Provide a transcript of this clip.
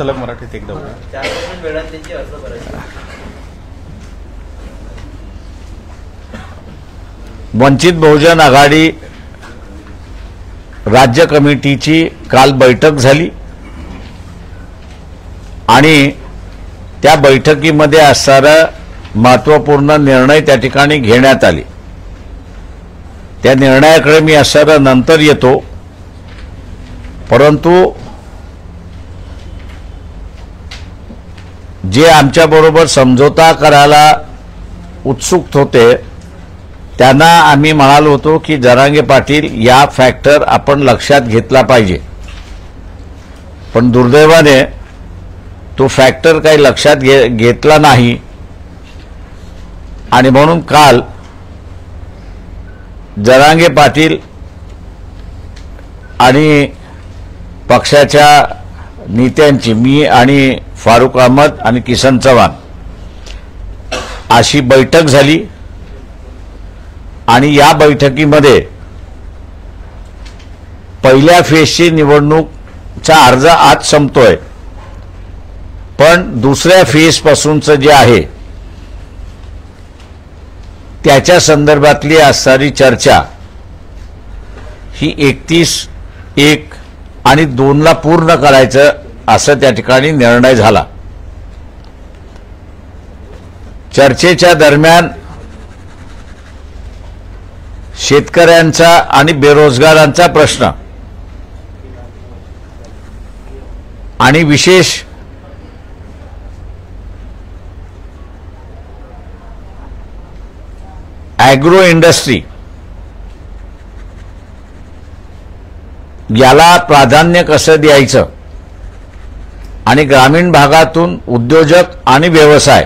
सलग मराठीत एकदा बोला. 4% वेळात त्यांची अर्ज भरायची. वंचित बहुजन आघाडी राज्य कमिटीची काल बैठक झाली आणि त्या बैठकीमध्ये असणारा महत्त्वपूर्ण निर्णय त्या ठिकाणी घेण्यात आले. त्या निर्णयाकडे मी असणारा नंतर येतो, परंतु जे आमच्याबरोबर समझोता करायला उत्सुक होते त्यांना आम्ही म्हणालो होतो की जरांगे पाटील या फॅक्टर आपण लक्षात घेतला पाहिजे, पण दुर्दैवाने तो फॅक्टर काही लक्षात घेतला नाही आणि म्हणून काल जरांगे पाटील आणि पक्षाच्या नेत्यांची, मी आणि फारुख अहमद आणि किसन चव्हाण अशी बैठक झाली आणि या बैठकीमध्ये पहिल्या फेजची निवडणूकचा अर्ज आज संपतोय, पण दुसऱ्या फेज पासूनचं जे आहे त्याच्या संदर्भातली असणारी चर्चा ही 31/1 आणि 2ला पूर्ण करायचं असं त्या ठिकाणी निर्णय झाला. चर्चेच्या दरम्यान शेतकऱ्यांचा आणि बेरोजगारांचा प्रश्न आणि विशेष ॲग्रो इंडस्ट्री याला प्राधान्य कसं द्यायचं आणि ग्रामीण भागातून उद्योजक आणि व्यवसाय